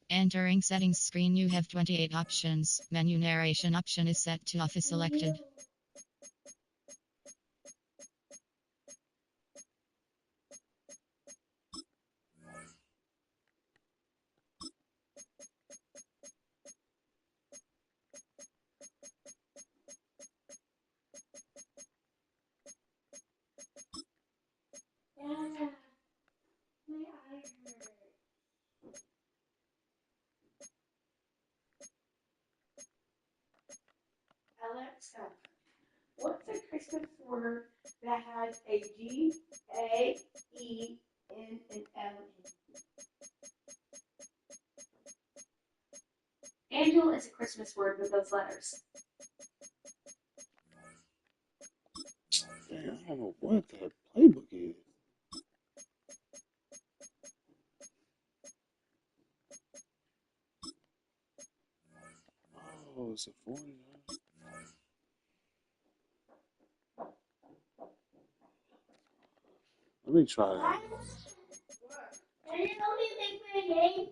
Entering settings screen, you have 28 options. Menu narration option is set to off is selected. Alexa, what's a Christmas word that has a G, A, E, N, and L in? Angel is a Christmas word with those letters. Dang, I don't know what that playbook is. Oh, it's a 49. Let me try that. Can you help me think for a game?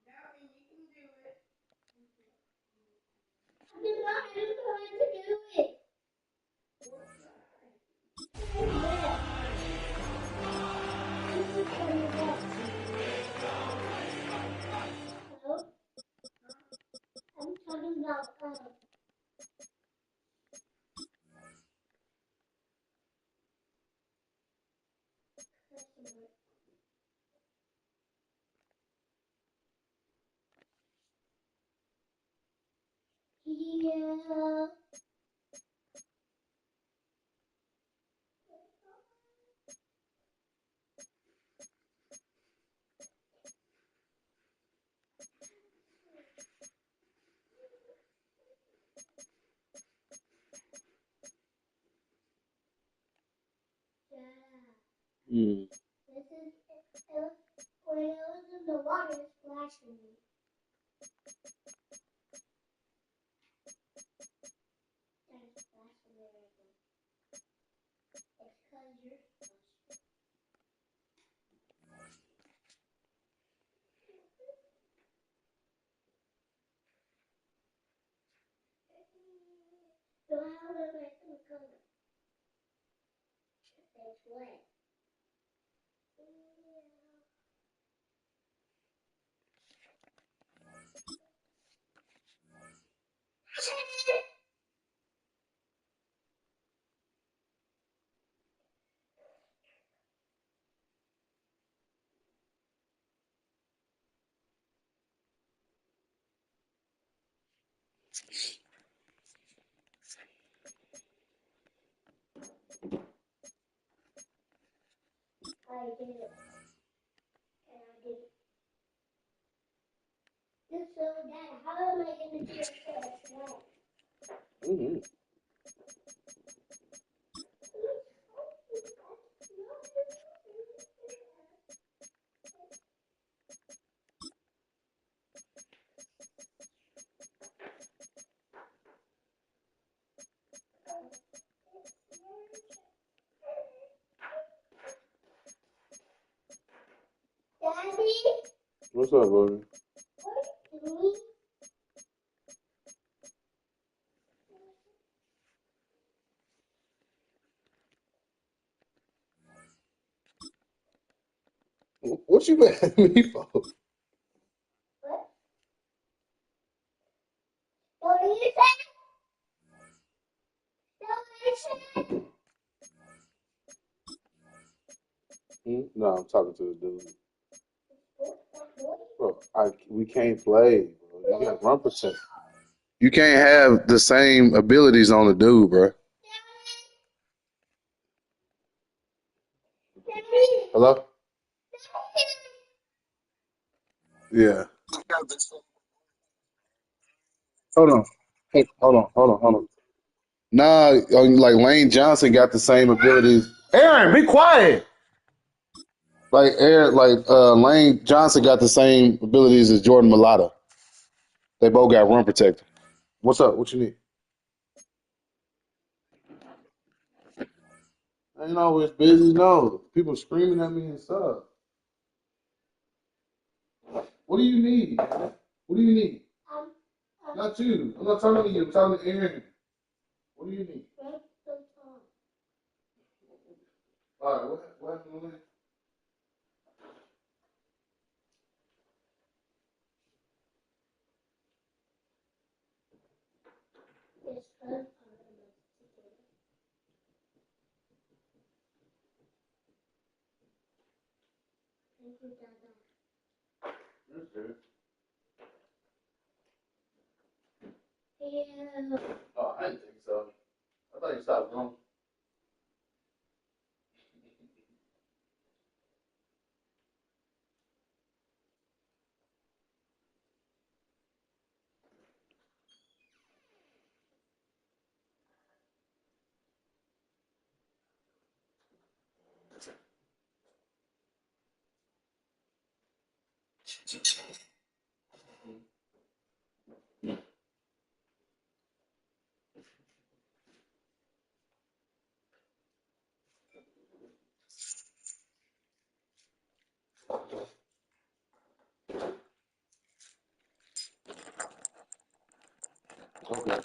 No, and you can do it. I do not have time to do it. Hello? I'm talking about yeah. Mm. This is when I was in the water splashing me. There's splashing me right now. It's because you're splashing. So how do I make them come? It's wet. I did it. And I did it. Just so Dad, how am I going to do it so it's wet? Mm-hmm. Daddy? What's up, baby? What are you doing? What you mad at me for? What? What are you saying? What are you saying? No, I'm talking to the dude. Bro, we can't play, bro. You got run percent. You can't have the same abilities on the dude, bro. Hello? Yeah. Hold on. Hey, hold on. Nah, like Lane Johnson got the same abilities. Aaron, be quiet. Lane Johnson got the same abilities as Jordan Mailata. They both got run protector. What's up? What you need? I ain't always busy. No, people screaming at me and stuff. What do you need? What do you need? Not you. I'm not talking to you. I'm talking to Aaron. What do you need? All right. What happened to Lane? That's good. Oh, I didn't think so. I thought you stopped going. Okay.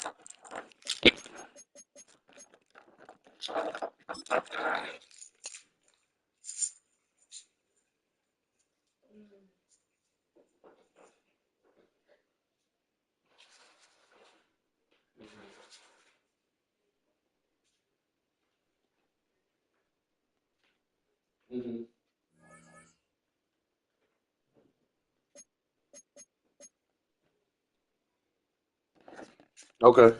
Hmm. Okay.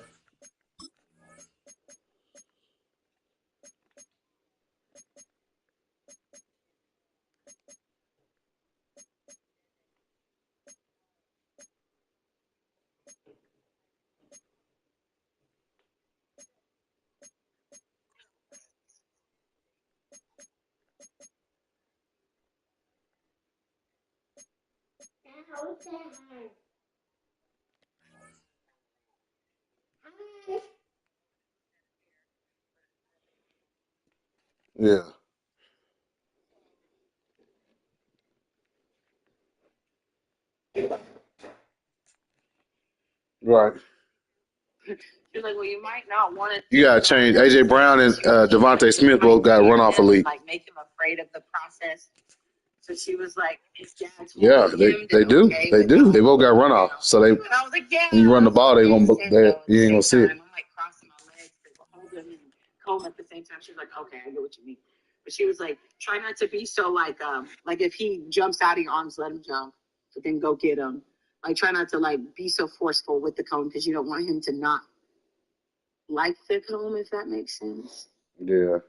Yeah. Right. She's like, well, you might not want it You gotta change. AJ Brown and Devontae Smith both got run off the league. like make him afraid of the process. So she was like, his dad told Yeah, him they that do. okay, They but do. don't, They both got you runoff. know. So they And I was like, yeah, when you run the that's ball, what they they gonna said they, though. At you the ain't gonna same see time, it. I'm like crossing my legs to hold him and comb at the same time. She was like, okay, I get what you mean. But she was like, try not to be so like if he jumps out of your arms, let him jump, but then go get him. Like try not to like be so forceful with the comb because you don't want him to not like the comb, if that makes sense. Yeah.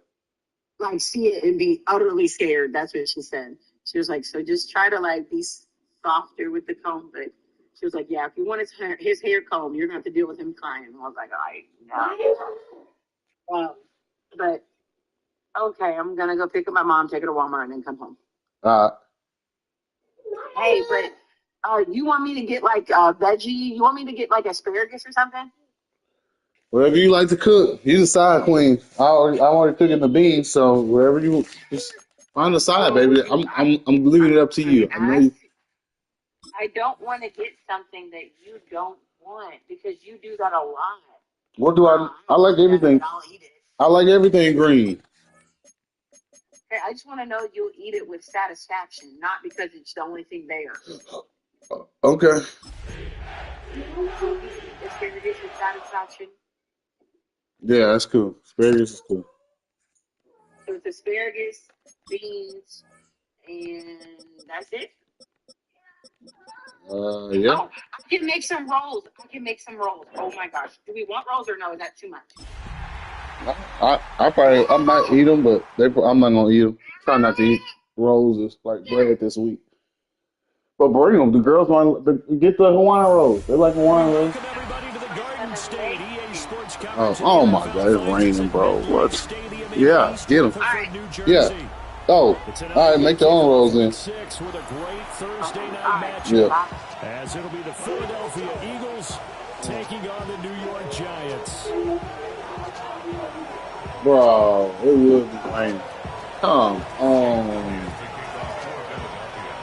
Like see it and be utterly scared. That's what she said. She was like, so just try to like be softer with the comb. But she was like, yeah, if you want his hair comb, you're gonna have to deal with him crying. And I was like, all right, no. But okay, I'm gonna go pick up my mom, take her to Walmart, and then come home. Uh, Hey, but you want me to get like veggie? You want me to get like asparagus or something? whatever you like to cook, you the side queen. I'm already cooking the beans, so wherever you just find the side, baby. I'm leaving it up to I mean, you. I know you. I don't want to get something that you don't want because you do that a lot. What do I? I don't like want that, everything. but I'll eat it. I like everything green. Hey, I just want to know you'll eat it with satisfaction, not because it's the only thing there. Okay. You eat asparagus with satisfaction. Yeah, that's cool. Asparagus is cool. So it's asparagus, beans, and that's it. Yeah. Oh, I can make some rolls. I can make some rolls. Oh my gosh. Do we want rolls or no? Is that too much? I might eat them, but I'm not gonna eat them. Try not to eat rolls as like bread this week. But bring them. The girls want to get the Hawaiian rolls. They like Hawaiian rolls. Oh my God, it's raining, bro. What? Yeah, get him. All right. Yeah. Oh, all right, make the own rolls in. With a great Thursday All night right. Yeah. matchup, as it'll be the Philadelphia Eagles taking on the New York Giants. Bro, it will be raining. Come on.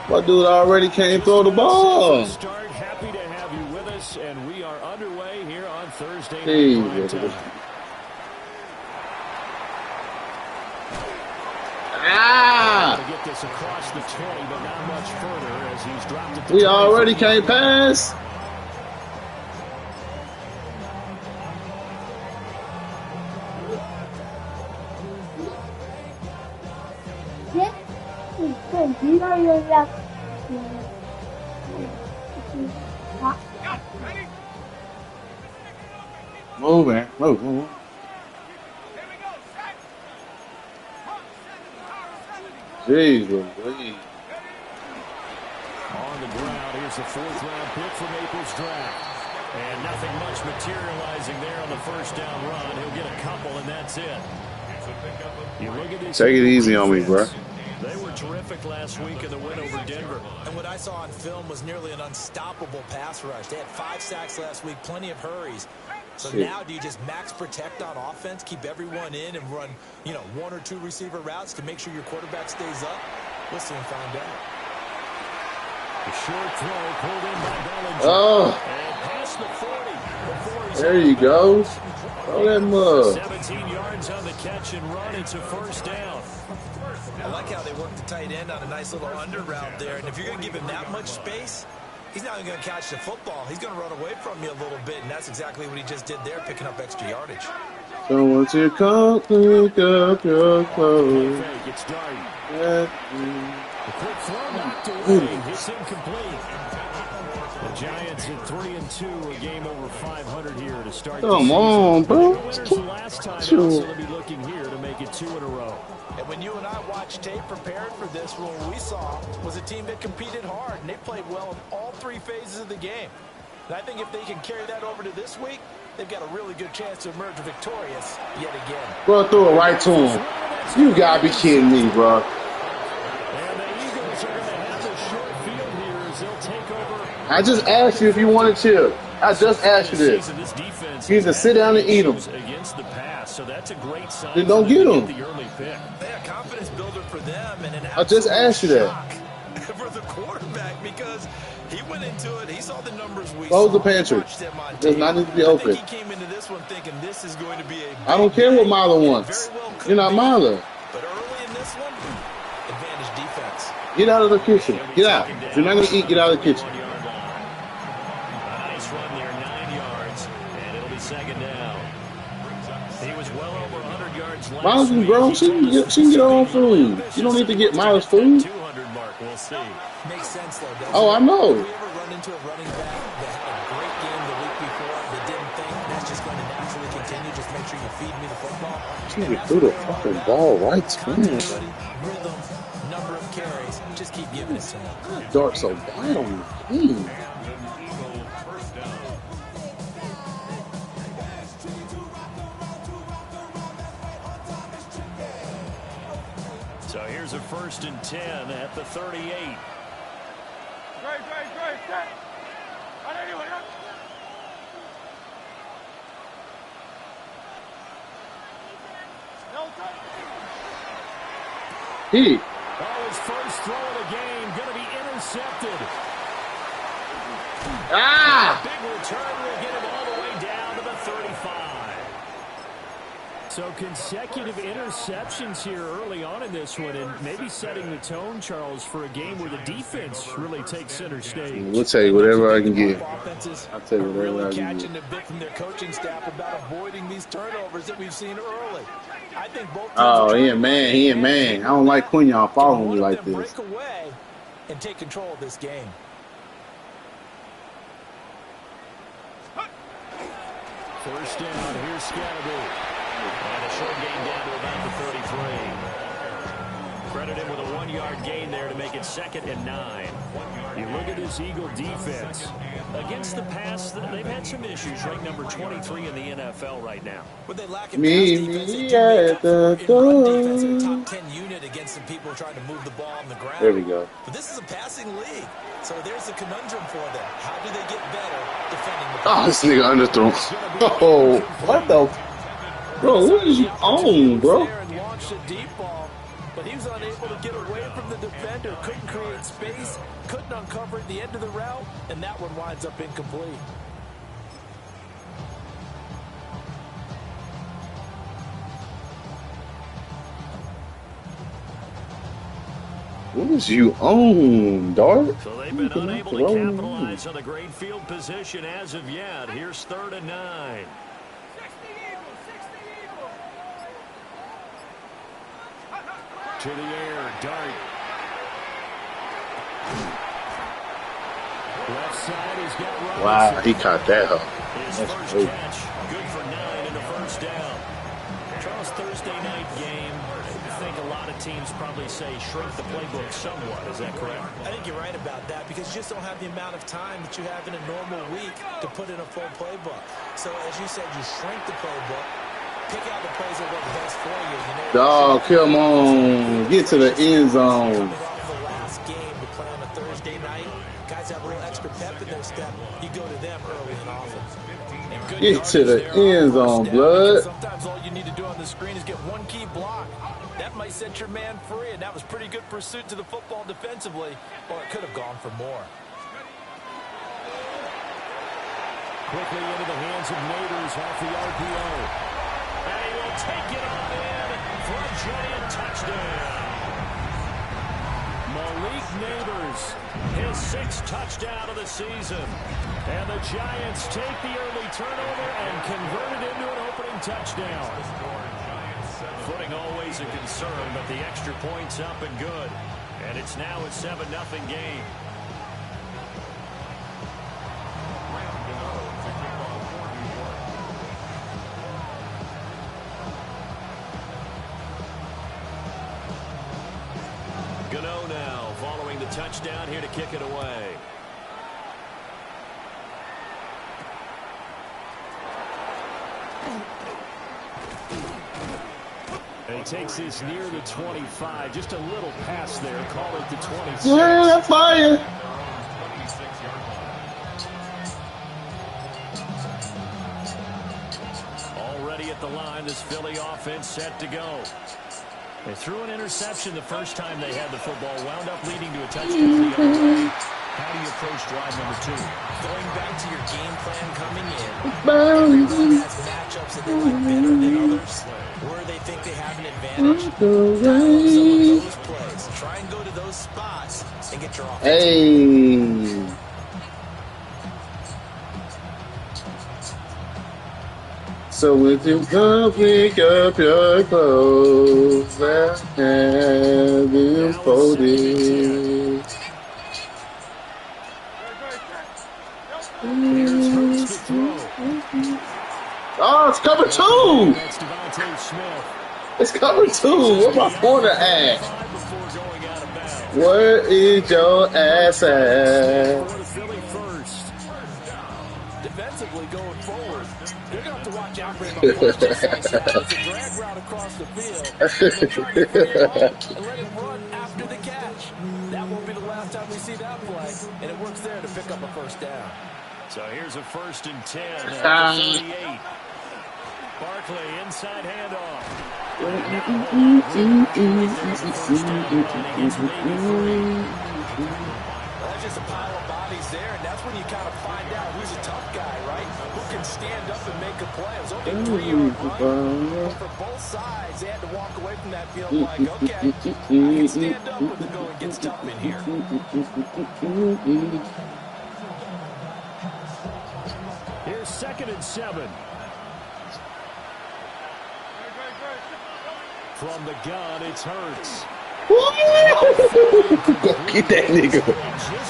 My dude already can't throw the ball. Start. Happy to have you with us, and we are underway here on Thursday Night Jesus. Primetime. Ah! To get this across the 20, but not much further as he's dropped it to We 20. already can't pass. Move, man. Move. Jesus, please. On the ground, here's the fourth-round pick from April's draft. And nothing much materializing there on the first down run. He'll get a couple, and that's it. You look at this. Take it easy on me, bro. They were terrific last week in the win over Denver. And what I saw on film was nearly an unstoppable pass rush. They had 5 sacks last week, plenty of hurries. So now do you just max protect on offense, keep everyone in, and run, 1 or 2 receiver routes to make sure your quarterback stays up? We'll soon find out. The short throw pulled in by Bellinger. Oh. And past the 40. There you go. Throw that mug. 17 yards on the catch and run. It's a first down. I like how they work the tight end on a nice little under route there. And if you're going to give him that much space, he's not even going to catch the football. He's going to run away from you a little bit, and that's exactly what he just did there, picking up extra yardage. So once you come, pick up your clothes. Fake, it's Darden. The quick throw knocked away. It's incomplete. The Giants at 3-2, a game over 500 here to start. Come on, bro. Last time, so they'll be looking here to make it 2 in a row. And when you and I watched tape prepared for this, what we saw was a team that competed hard, and they played well in all 3 phases of the game. And I think if they can carry that over to this week, they've got a really good chance to emerge victorious yet again. Bro, threw it right to him. You gotta be kidding me, bro. And the Eagles are going to have the short field here as they'll take over. I just asked you if you wanted chip. I just asked you this. You either sit down and eat them. Against the pass, so that's a great sign. Then don't get them. The early pick. Yeah, confidence builder for them, and an I just asked you that. shock for the quarterback because he went into it. He saw the numbers we Close saw. the pantry. Watched them on Does tape. not need to be I open. think he came into this one thinking this is going to be a I don't care what Milo wants. very well could You're not be. Milo. But early in this one, advantage defense. Get out of the kitchen. Get out. If you're not gonna eat, get out of the kitchen. A nice run there, 9 yards, and it'll be second down. He was well over 100 yards last Miles is week. grown. She can get her own food. You don't need to get Miles food. 200 mark, we'll see. Makes sense, though, doesn't Oh, it? I know. Have you ever run into a running back that had a great game the week before that didn't think that's just going to naturally continue? Just make sure you feed me the football. She threw the fucking ball right to him. Rhythm, number of carries. Just keep giving it to him. Dark so bad on the team. So here's a 1st and 10 at the 38. He. Oh, his first throw of the game going to be intercepted. Ah! Big return will get him all the way down to the 35. So consecutive interceptions here early on in this one, and maybe setting the tone, Charles, for a game where the defense really takes center stage. We'll tell you whatever I can get. Offenses I'll tell you are whatever really I can catching get. a bit from their coaching staff about avoiding these turnovers that we've seen early. I think both teams Oh, are he trying a to man. He a man. I don't like when y'all following me one of like them this. break away and take control of this game. First down, here's Skat. And a short gain down to about the 33. Credit him with a 1-yard gain there to make it 2nd and 9. You look at this Eagle defense. Against the pass, they've had some issues. Ranked number 23 in the NFL right now. But they lack in pass Meet defense. They me do make at up for the it in run defense. They're a door. top 10 unit against some people trying to move the ball on the There ground. we go. But this is a passing league. So there's a conundrum for them. How do they get better defending the Oh, pass? this nigga underthrown. Oh, what the? Bro, what is you on, bro? There and launched a deep ball, but he was unable to get away from the defender. Couldn't create space. Couldn't uncover at the end of the route, and that one winds up incomplete. What is you on, dog? So they've been unable to capitalize on a great field position as of yet. Here's 3rd and 9. To the air, dart. Left side, he's got Robinson. Wow, he caught that, huh? His That's first great. catch, good for 9 and a first down. Charles, Thursday night game. I think a lot of teams probably say shrink the playbook somewhat. Is that correct? I think you're right about that because you just don't have the amount of time that you have in a normal week to put in a full playbook. So as you said, you shrink the playbook, pick out the plays that work best for you. Dog, come on. Get to the end zone. Coming off the last game to play on a Thursday night, guys have a little extra pep in their step. You go to them early and often. And good Get to the yardage there end on zone, first down, blood. because sometimes all you need to do on the screen is get one key block. That might set your man free, and that was pretty good pursuit to the football defensively, or it could have gone for more. Quickly into the hands of Neighbors off the RPO. And he will take it on in for a giant touchdown. Malik Neighbors, his 6th touchdown of the season. And the Giants take the early turnover and convert it into an opening touchdown. Footing always a concern, but the extra point's up and good. And it's now a 7-0 game. Gano now following the touchdown here to kick it away. And he takes this near the 25. Just a little pass there. Call it the 26. Yeah, fire. Already at the line, this Philly offense set to go. They threw an interception the first time they had the football. Wound up leading to a touchdown the other way. How do you approach drive number 2? Going back to your game plan coming in, everyone has matchups that they like better than others. Where they think they have an advantage, dial up some of those plays. Try and go to those spots and get your offense. Hey. So when you come pick up your clothes, I have them folded. Here's Hurts to throw. Oh, it's cover 2. That's Devontae Smith. It's cover 2. Where my corner at? Before going out of bounds. Where is your ass at? For the Philly first. Defensively going forward, they're going to have to watch out for him on first and second. It's a drag route across the field. And they're trying to bring him up and let him run after the catch. That won't be the last time we see that play, and it works there to pick up a first down. So here's a 1st and 10 at the 38. Barkley inside handoff. That's just a pile of bodies there, and that's when you kind of find out who's a tough guy, right? Who can stand up and make a play. It was only a 3-yard run, but for both sides, they had to walk away from that field like, okay, I can stand up when the going gets tough in here. Here's 2nd and 7. From the gun, it's Hurts. Go get that nigga.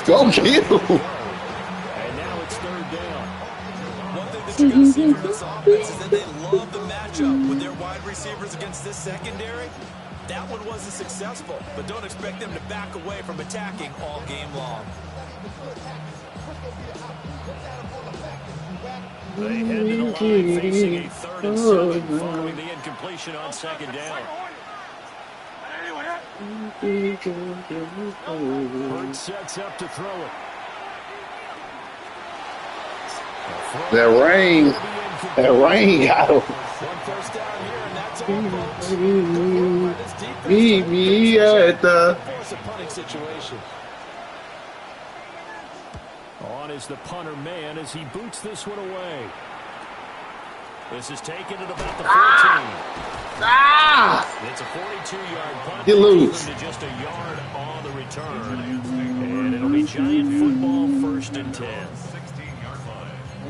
Go get him. And now it's 3rd down. One thing that you're going to see from this offense is that they love the matchup with their wide receivers against this secondary. That one wasn't successful, but don't expect them to back away from attacking all game long. They head to the line facing a 3rd and 7 following the incompletion on 2nd down. Hurts sets up to throw it. That rain got him. 1 first down here, and that's all, folks. Meet me at the. Force a punting situation. On is the punter man as he boots this one away. This is taken at about the 14. It's a 42-yard punt. You lose. To just a yard on the return. And it'll be Giant football 1st and 10.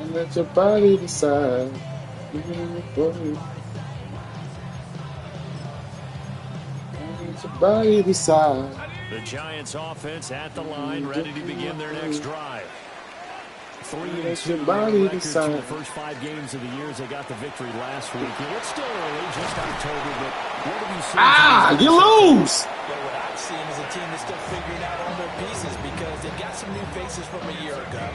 And let your body decide. Let your body decide. The Giants offense at the line, ready to begin their next drive. 3-2 record through the first 5 games of the year as they got the victory last week. It's still early, just October, but what have you seen? You lose! Well, what I've seen is a team that's still figuring out all their pieces because they've got some new faces from a year ago,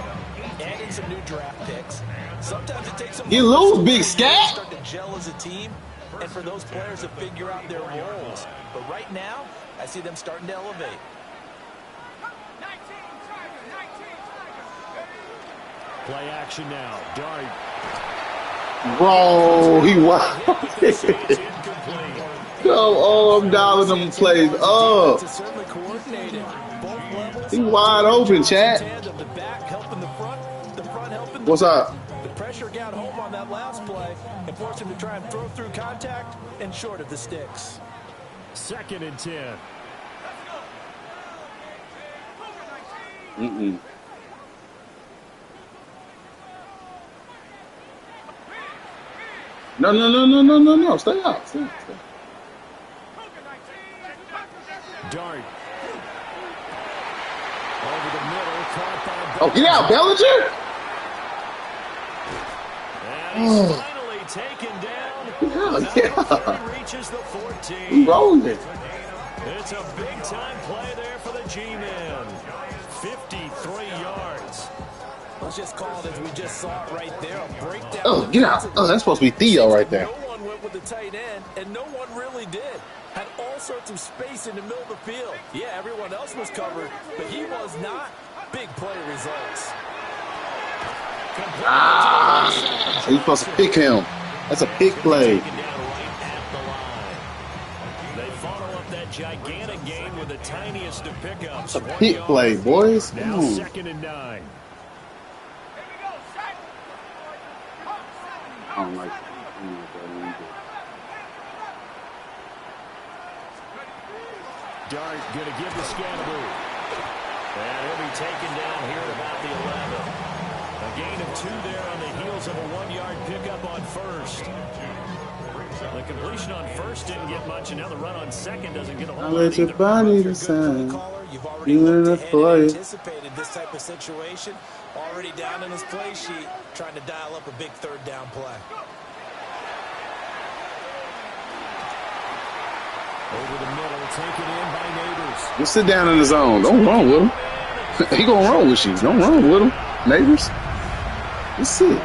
adding some new draft picks. Sometimes it takes some. You lose, Big Skat! Start to gel as a team, and for those players to figure out their roles. But right now, I see them starting to elevate. Play action now. Dart. Bro, he wild. I'm dialing them plays up. He wide open, chat. What's up? The pressure got home on that last play and forced him to try and throw through contact and short of the sticks. 2nd and 10. No. Stay out. Stay. Dart. Over the middle. Caught by Oh, get out, Bellinger. And he's finally taken down. Yeah. He reaches the 14. He rolling. It's a big-time play there for the G-Man. 53 yards. Let's just call it as we just saw it right there. A breakdown. Oh, get out. Oh, that's supposed to be Theo right there. No one went with the tight end, and no one really did. Had all sorts of space in the middle of the field. Yeah, everyone else was covered, but he was not. Big play results. He's supposed to pick him. That's a pick play. They follow up that gigantic gain with the tiniest of pickups. That's a pick play, boys. Now 2nd and 9. I don't like that. Dart going to give the Scatteroo. And he'll be taken down here at about the 11. A gain of 2 there on the heels of a 1-yard pickup on 1st. The completion on 1st didn't get much, and now the run on 2nd doesn't get a whole lot. Let your body decide. You've already anticipated this type of situation. Already down in his play sheet, trying to dial up a big 3rd down play. Over the middle, taken in by Neighbors. Just sit down in the zone. Don't run with him. He gonna run with you. Don't run with him, Neighbors. Let's see.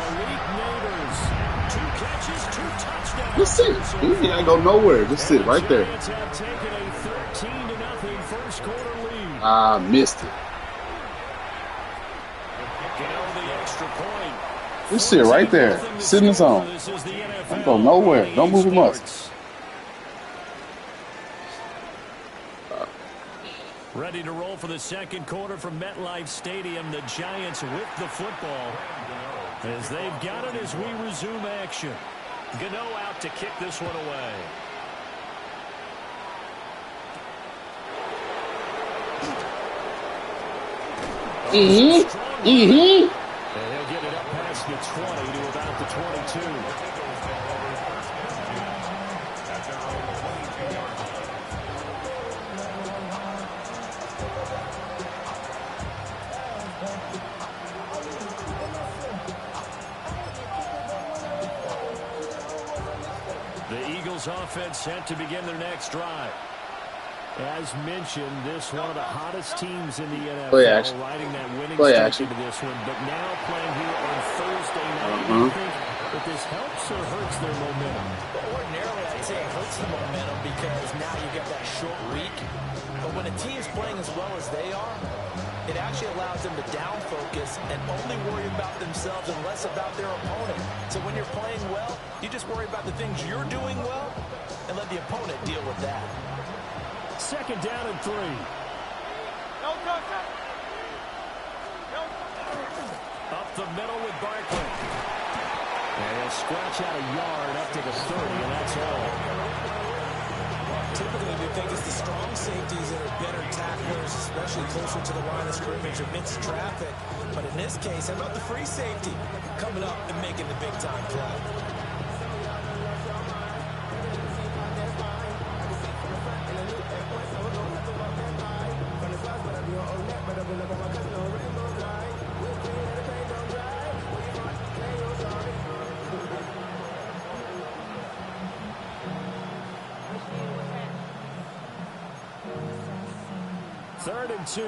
Let's see. He ain't go nowhere. Just sit right there. I missed it. Just sit right there. Sit in the zone. Don't go nowhere. Don't move a muscle. Ready to roll for the 2nd quarter from MetLife Stadium. The Giants with the football as they've got it as we resume action. Gano out to kick this one away. And he'll get it up past the 20 to about the 22. The Eagles offense set to begin their next drive. As mentioned, this one of the hottest teams in the Play NFL, action. riding that winning Play streak action. into this one, but now playing here on Thursday night. Do you think that this helps or hurts their momentum? Well, ordinarily, I'd say it hurts the momentum because now you get that short week. But when a team's playing as well as they are, it actually allows them to down focus and only worry about themselves and less about their opponent. So when you're playing well, you just worry about the things you're doing well and let the opponent deal with that. Second down and 3. Up the middle with Barkley. And he'll scratch out a yard up to the 30, and that's all. Typically, we think it's the strong safeties that are better tacklers, especially closer to the line of scrimmage amidst traffic. But in this case, how about the free safety coming up and making the big-time play? Third and 2.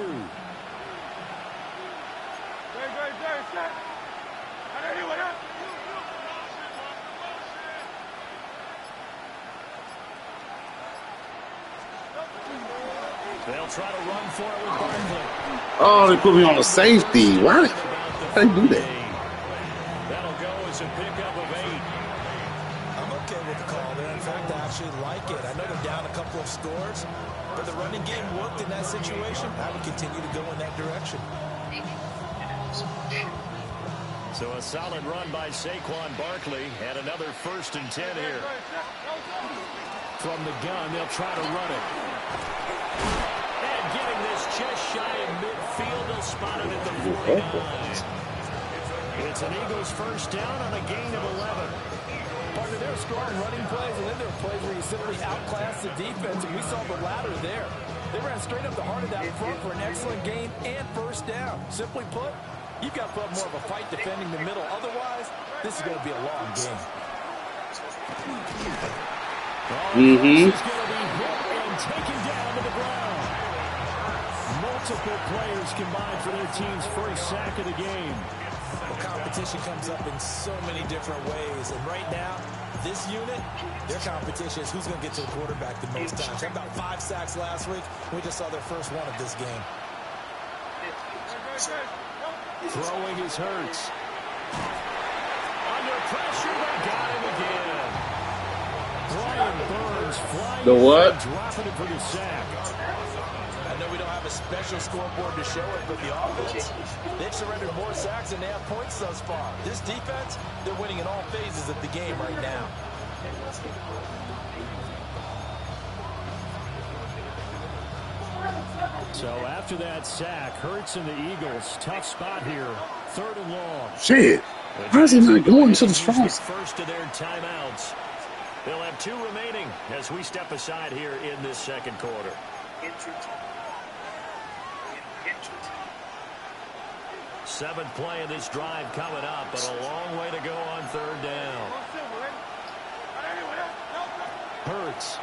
They'll try to run for it with Barkley. Oh, they put me on a safety. Why? How they do that? That'll go as a pickup of 8. I'm okay with the call there. In fact, I actually like it. I know they're down a couple of scores, but the running game worked in that situation. I would continue to go in that direction. So a solid run by Saquon Barkley and another 1st and 10 here. From the gun, they'll try to run it. And getting this just shy of midfield, they'll spot it at the 49. It's an Eagles 1st down on a gain of 11. Partner, they're scoring running plays, and then there are plays where you simply outclass the defense, and we saw the latter there. They ran straight up the heart of that front for an excellent gain and 1st down. Simply put, you've got to put more of a fight defending the middle. Otherwise, this is going to be a long game. Is going to be hit and taken down to the ground. Multiple players combined for their team's first sack of the game. Well, competition comes up in so many different ways, and right now, this unit, their competition is who's going to get to the quarterback the most times. They had about 5 sacks last week. We just saw their first one of this game. Throwing his Hurts. Under pressure, they got him again. Brian Burns flying The what? and dropping it for the sack. I know we don't have a special scoreboard to show it, but the offense, they've surrendered more sacks than they have points thus far. This defense, they're winning in all phases of the game right now. So after that sack, Hurts and the Eagles, tough spot here. 3rd and long. Shit. Why is he not going to the strong? First of their timeouts. They'll have 2 remaining as we step aside here in this second quarter. Seventh play of this drive coming up, but a long way to go on 3rd down. Hurts.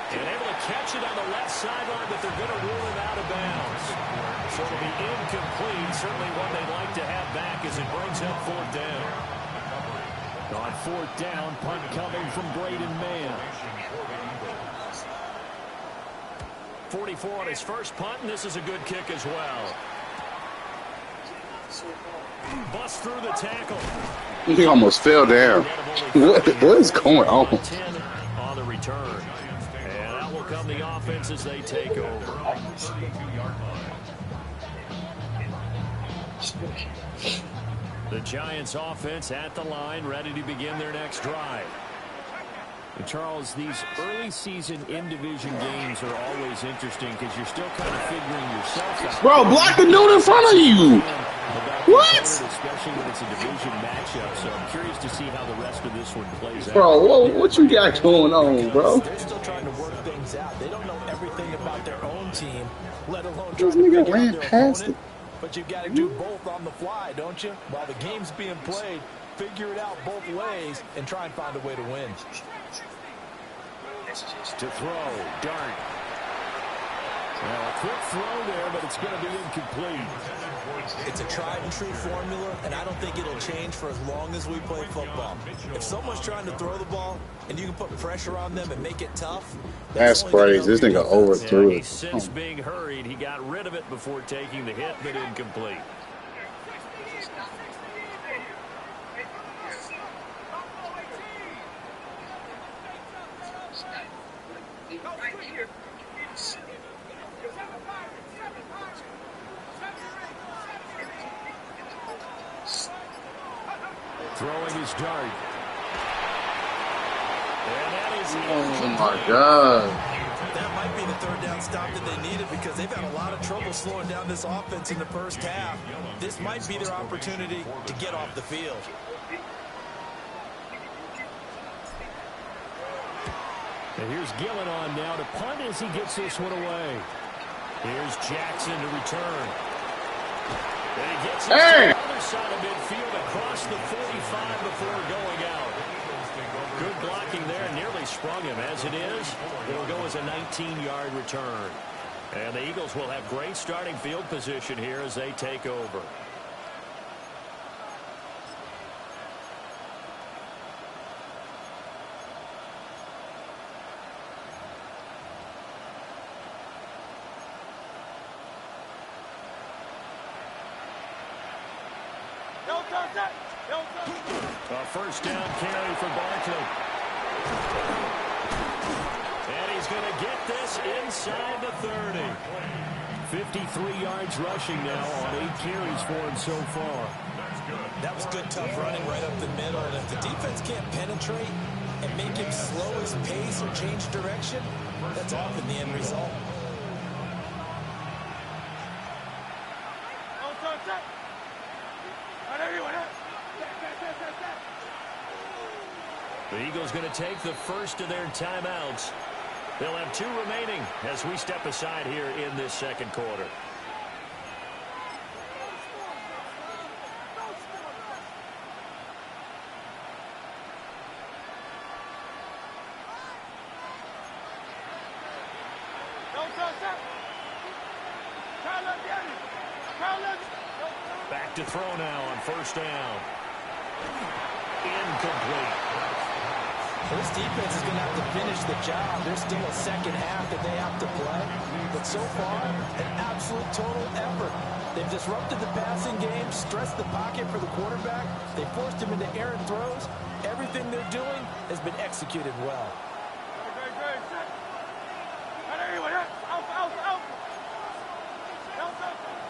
And able to catch it on the left sideline, but they're going to rule him out of bounds. So it'll be incomplete. Certainly one they'd like to have back as it brings up 4th down. On 4th down, punt coming from Braden Mann. 44 on his first punt, and this is a good kick as well. Bust through the tackle. He almost fell down. What is going on? 10 on the return. And out will come the offense as they take over. The Giants offense at the line, ready to begin their next drive. And Charles, these early season in-division games are always interesting because you're still kind of figuring yourself out. Bro, block the dude in front of you. What? Especially when it's a division matchup, so I'm curious to see how the rest of this one plays out. Bro, what you got going on, bro? They're still trying to work things out. They don't know everything about their own team, let alone This trying to nigga figure ran out their past opponent. But you've got to do both on the fly, don't you? While the game's being played, figure it out both ways and try and find a way to win. To throw, Dart. Well, a quick throw there, but it's going to be incomplete. It's a tried and true formula, and I don't think it'll change for as long as we play football. If someone's trying to throw the ball and you can put pressure on them and make it tough, That's only gonna crazy. help This your nigga defense. overthrew Yeah, it. he's since being hurried. He got rid of it before taking the hit, but incomplete. Throwing his dart. And that is Oh my God. That might be the third down stop that they needed because they've had a lot of trouble slowing down this offense in the first half. This might be their opportunity to get off the field. And here's Gillen on now to punt as he gets this one away. Here's Jackson to return. And he gets it to the other side of midfield across the 45 before going out. Good blocking there, nearly sprung him. As it is, it'll go as a 19-yard return. And the Eagles will have great starting field position here as they take over. A first down carry for Barkley. And he's going to get this inside the 30. 53 yards rushing now on 8 carries for him so far. That was good, tough running right up the middle. And if the defense can't penetrate and make him slow his pace or change direction, that's often the end result. The Eagles going to take the first of their timeouts. They'll have 2 remaining as we step aside here in this second quarter. Back to throw now on first down. Incomplete. This defense is going to have to finish the job. There's still a second half that they have to play. But so far, an absolute total effort. They've disrupted the passing game, stressed the pocket for the quarterback. They forced him into errant throws. Everything they're doing has been executed well.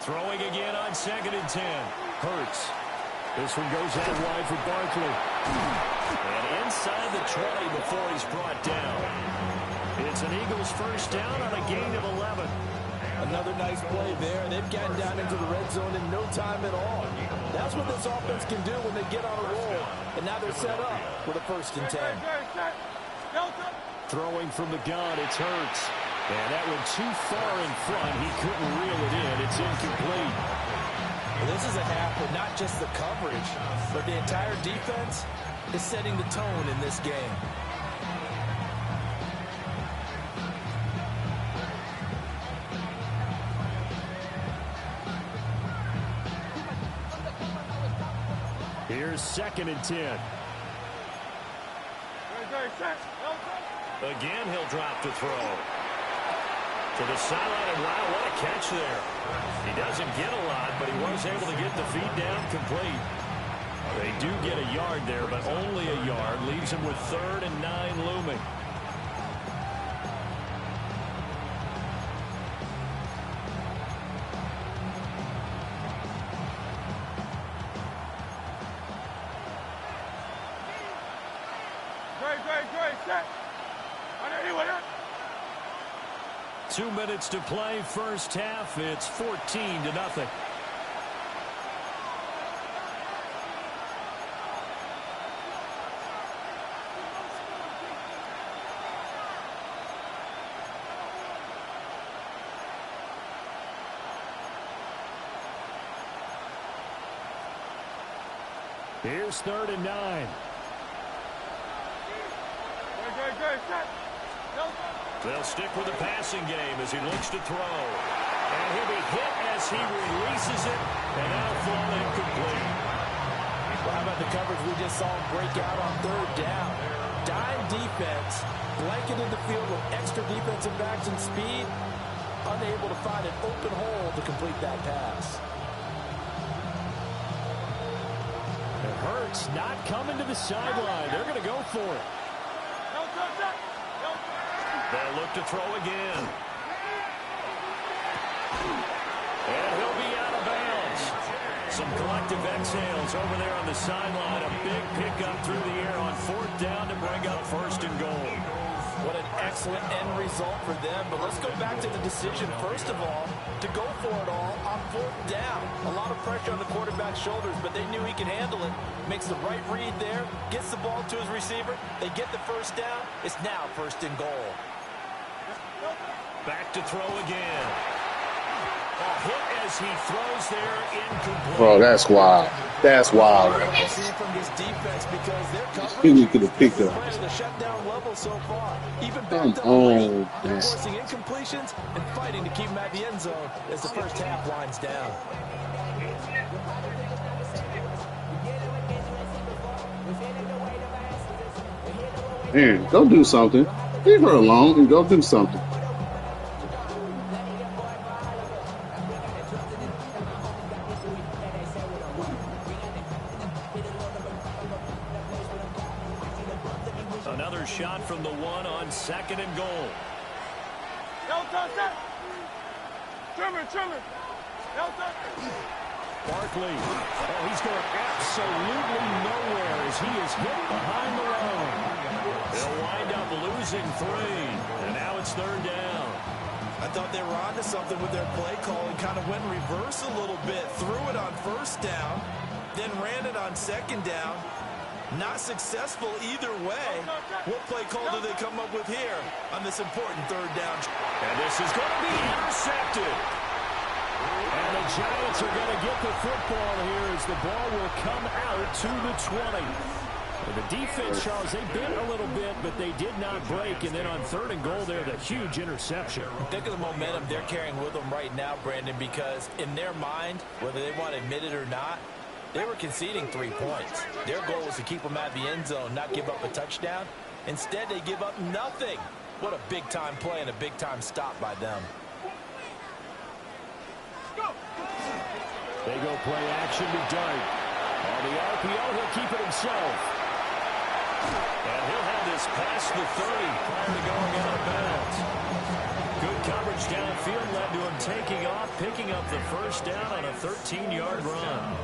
Throwing again on 2nd and 10. Hurts. This one goes out wide for Barkley. And inside the 20 before he's brought down. It's an Eagles first down on a gain of 11. Another nice play there. They've gotten down into the red zone in no time at all. That's what this offense can do when they get on a roll. And now they're set up with a 1st and 10. Throwing from the gun, it's Hurts. And that one too far in front. He couldn't reel it in. It's incomplete. Well, this is a half where not just the coverage, but the entire defense is setting the tone in this game. Here's 2nd and 10. Again, he'll drop to throw. To the sideline, and wow, what a catch there. He doesn't get a lot, but he was able to get the feed down complete. They do get a yard there, but only a yard. Leaves him with 3rd and 9 looming. Set. 2 minutes to play, first half. It's 14-0. Here's 3rd and 9. Set. They'll stick with the passing game as he looks to throw. And he'll be hit as he releases it, and that'll fall incomplete. Well, how about the coverage we just saw him break out on third down? Dime defense, blanketed the field with extra defensive backs and speed, unable to find an open hole to complete that pass. It hurts not coming to the sideline. They're going to go for it. They'll look to throw again. And he'll be out of bounds. Some collective exhales over there on the sideline. A big pickup through the air on fourth down to bring up first and goal. What an excellent end result for them. But let's go back to the decision, first of all, to go for it all on fourth down. A lot of pressure on the quarterback's shoulders, but they knew he could handle it. Makes the right read there, gets the ball to his receiver. They get the first down. It's now first and goal. Back to throw again. A hit as he throws there, incomplete. Bro, that's wild. That's wild. From this defense because their He could have picked up. the shutdown level so far. Even Come backed up on, late, man. forcing incompletions and fighting to keep him at the end zone as the first half winds down. Man, go do something. Leave her alone and go do something. Another shot from the one on second and goal. Barkley. Oh, he's going absolutely nowhere as he is hit behind the line. They'll wind up losing 3, and now it's third down. I thought they were onto something with their play call and kind of went reverse a little bit. Threw it on first down, then ran it on second down. Not successful either way. What play call do they come up with here on this important third down? And this is going to be intercepted. And the Giants are going to get the football here as the ball will come out to the 20. And the defense, Charles, they bit a little bit, but they did not break. And then on third and goal there, the huge interception. Think of the momentum they're carrying with them right now, Brandon, because in their mind, whether they want to admit it or not, they were conceding 3 points. Their goal was to keep them at the end zone, not give up a touchdown. Instead, they give up nothing. What a big-time play and a big-time stop by them. They go play action to Dart. On the RPO, he'll keep it himself. And he'll have this past the 30 prior to going out of bounds. Good coverage downfield led to him taking off, picking up the first down on a 13-yard run.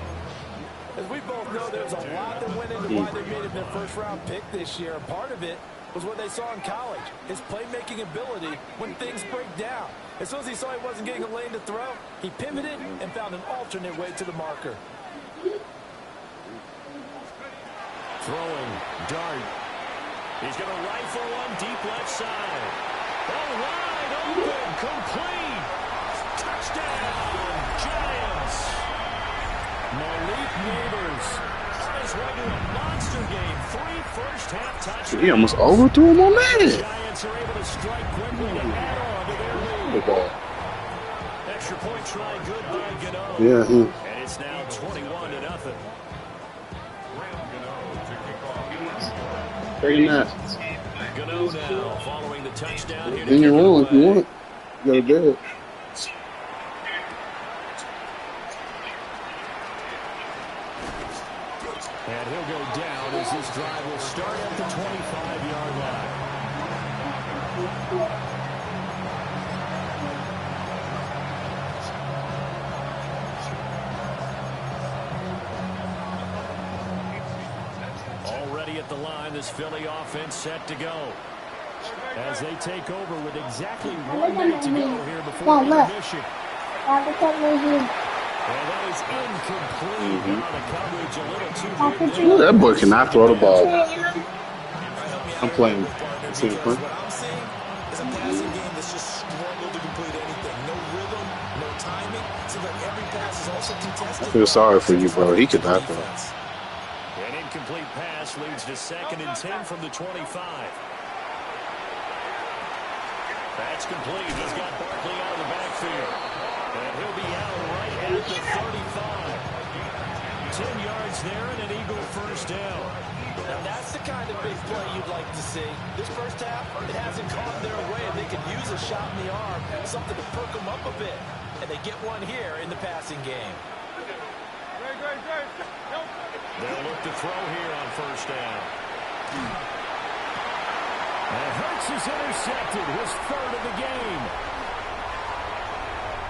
As we both know, there's a lot that went into why they made him their first-round pick this year. Part of it was what they saw in college, his playmaking ability when things break down. As soon as he saw he wasn't getting a lane to throw, he pivoted and found an alternate way to the marker. Throwing, Dart. He's going to rifle one deep left side. Oh, wide open, complete. Touchdown, Giants. Malik Neighbors on his way to a monster game. 3 first-half touchdowns. He almost overthrew him on that. The Giants are able to strike quickly to add on to their lead. Extra point try good by Gano. Yeah. And it's now 21-0. Very nice. Gano now following the touchdown here. In your roll if you want. You got a bed. And he'll go down as this drive will start at the 25-yard line. Already at the line, this Philly offense set to go. As they take over with exactly 1 minute to go here before intermission. And that is incomplete. The coverage a little too big. Ooh, that boy cannot throw the ball. I'm playing. See What I'm seeing is a passing game that's just struggled to complete anything. No rhythm, no timing. Seems like every pass is also contested. I feel sorry for you, bro. He could not throw. An incomplete pass leads to 2nd and 10 from the 25. That's complete. He's got Barkley out of the backfield. And he'll be out right at the 35. 10 yards there and an Eagle first down. Now that's the kind of big play you'd like to see. This first half, it hasn't gone their way, and they could use a shot in the arm, something to perk them up a bit. And they get one here in the passing game. They'll look to throw here on first down. And Hurts is intercepted, his third of the game.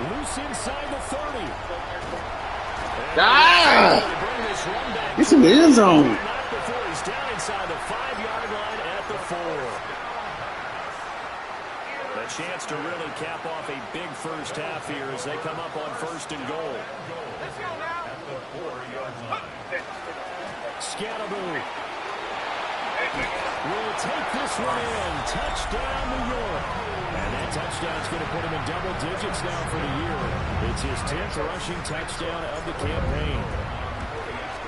Loose inside the 30. It's in the end zone. Not before he's down inside the 5-yard line at the 4. A chance to really cap off a big first half here as they come up on first and goal. Scatterboot will take this one in. Touchdown, New York. And that touchdown's going to put him in double digits now for the year. It's his 10th rushing touchdown of the campaign.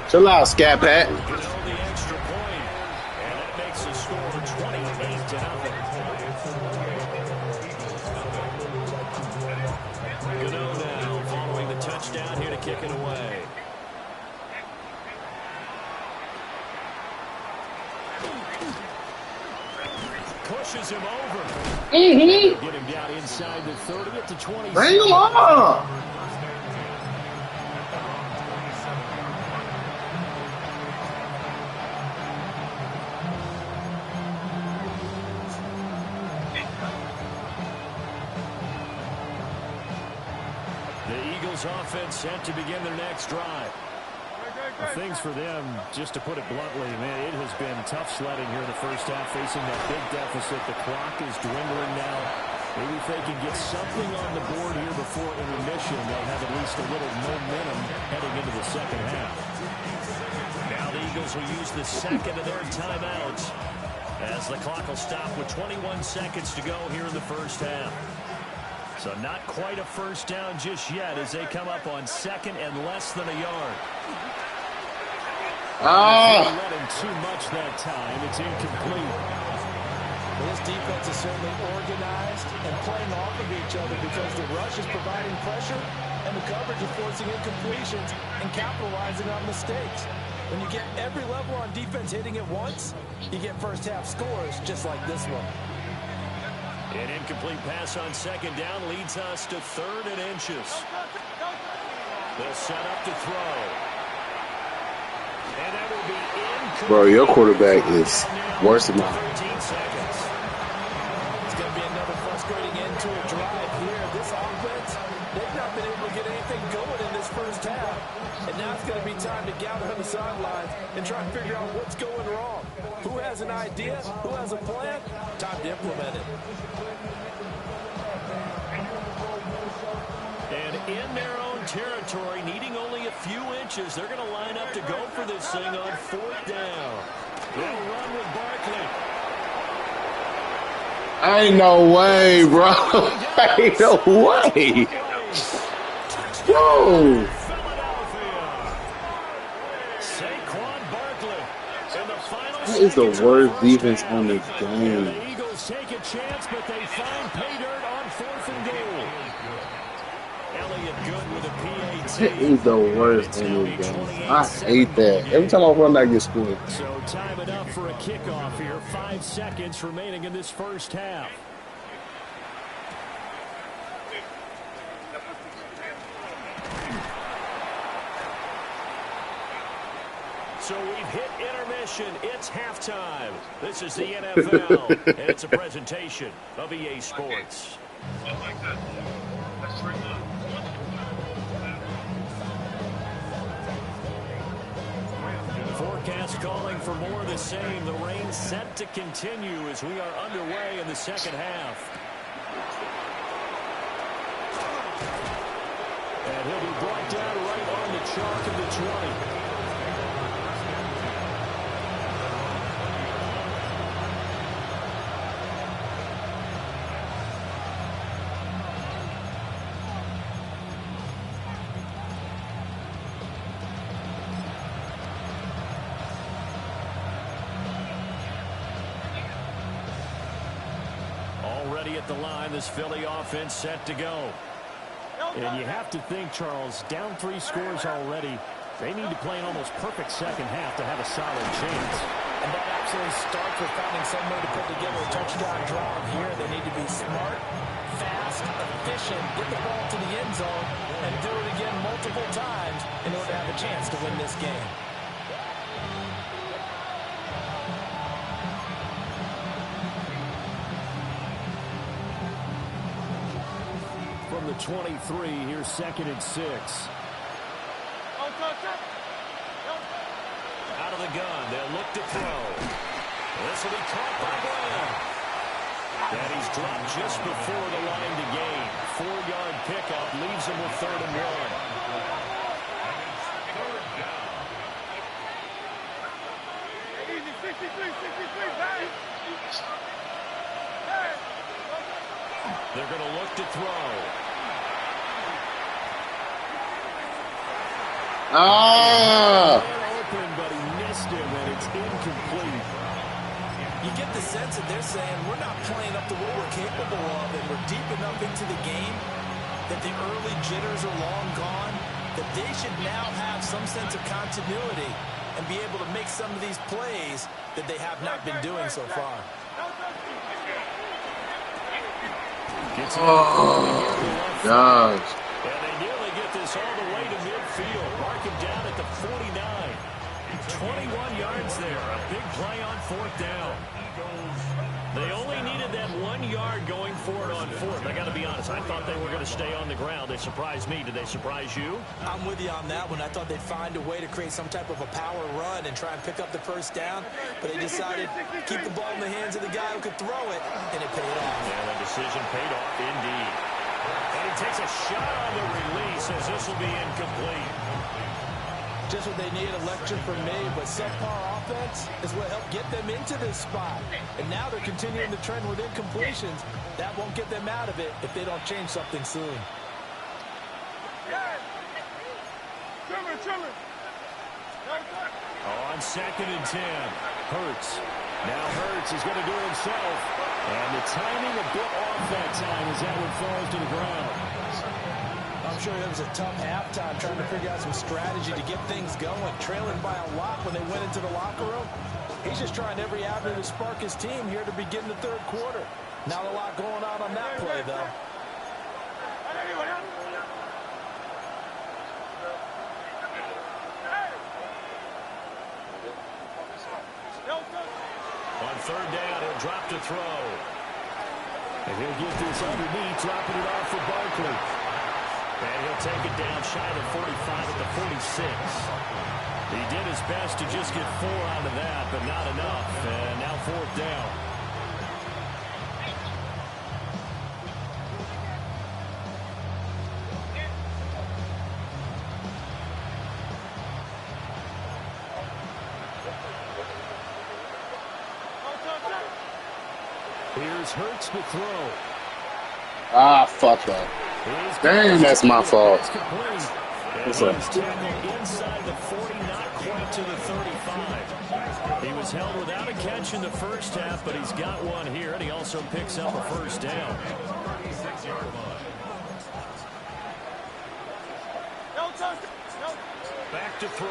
Chill out, Skat Pat. The extra point, and that makes the score 28-0. Gano now following the touchdown here to kick it away. Pushes him over. Get him down inside the 30 at the 20. Bring him up. The Eagles offense set to begin their next drive. Things for them, just to put it bluntly, man, it has been tough sledding here in the first half, facing that big deficit. The clock is dwindling now. Maybe if they can get something on the board here before intermission, they'll have at least a little momentum heading into the second half. Now the Eagles will use the second of their timeouts as the clock will stop with 21 seconds to go here in the first half. So not quite a first down just yet as they come up on second and less than a yard. Let him too much that time. It's incomplete. This defense is certainly organized and playing off of each other because the rush is providing pressure and the coverage is forcing incompletions and capitalizing on mistakes. When you get every level on defense hitting at once, you get first half scores just like this one. An incomplete pass on second down leads us to third and inches. They'll set up to throw. And that will be incomplete. Bro, your quarterback is worse than mine. 13 seconds. It's going to be another frustrating end to a drive here. This offense, they've not been able to get anything going in this first half. And now it's going to be time to gather on the sidelines and try to figure out what's going wrong. Who has an idea? Who has a plan? Time to implement it. And in their own territory, needing only a few inches, they're going to line up to go for this thing on fourth down. They'll run with Barkley. Ain't no way, bro. Ain't no way. Whoa. That is the worst defense on this game. The Eagles take a chance, but they find pay dirt on fourth and goal. Elliott good with a PAT. That is the worst in this game. I hate that. Every time I run, I get scored. So time it up for a kickoff here. 5 seconds remaining in this first half. So we've hit intermission. It's halftime. This is the NFL, and it's a presentation of EA Sports. Forecast calling for more of the same. The rain set to continue as we are underway in the second half. And he'll be brought down right on the chalk of the 20. ready at the line. This Philly offense set to go. And you have to think, Charles, down 3 scores already. They need to play an almost perfect second half to have a solid chance. And that absolutely starts with finding some way to put together a touchdown drive here. They need to be smart, fast, efficient, get the ball to the end zone, and do it again multiple times in order to have a chance to win this game. From the 23, here's 2nd and 6. Out of the gun, they'll look to throw. This will be caught by Graham. And he's dropped just before the line to gain. 4-yard pickup leaves him with 3rd and 1. They're going to look to throw. Open, but he missed him, and it's incomplete. You get the sense that they're saying we're not playing up to what we're capable of, and we're deep enough into the game that the early jitters are long gone, that they should now have some sense of continuity and be able to make some of these plays that they have not been doing so far. Oh, gosh. And they nearly get this all the way to midfield. Mark him down at the 49. 21 yards there. A big play on 4th down. They only needed that 1 yard going for it on 4th. I got to be honest. I thought they were going to stay on the ground. They surprised me. Did they surprise you? I'm with you on that one. I thought they'd find a way to create some type of a power run and try and pick up the 1st down. But they decided to keep the ball in the hands of the guy who could throw it, and it paid off. Yeah, the decision paid off indeed. And he takes a shot on the release as this will be incomplete. Just what they need, a lecture from me, but subpar offense is what helped get them into this spot. And now they're continuing the trend with incompletions. That won't get them out of it if they don't change something soon. On 2nd and 10, Hurts. Now Hurts is going to do it himself. And the timing a bit off that time as that one falls to the ground. I'm sure it was a tough halftime trying to figure out some strategy to get things going. Trailing by a lot when they went into the locker room. He's just trying every avenue to spark his team here to begin the 3rd quarter. Not a lot going on that play, though. On 3rd down, he'll drop to throw. And he'll get this underneath, dropping it off for Barkley. And he'll take it down shy of the 45 at the 46. He did his best to just get 4 out of that, but not enough. And now 4th down. Here's Hurts to throw. Ah, fuck that. Damn, that's my fault. What's up? Inside the 40, not quite to the 35. He was held without a catch in the first half, but he's got one here, and he also picks up a 1st down. Back to throw.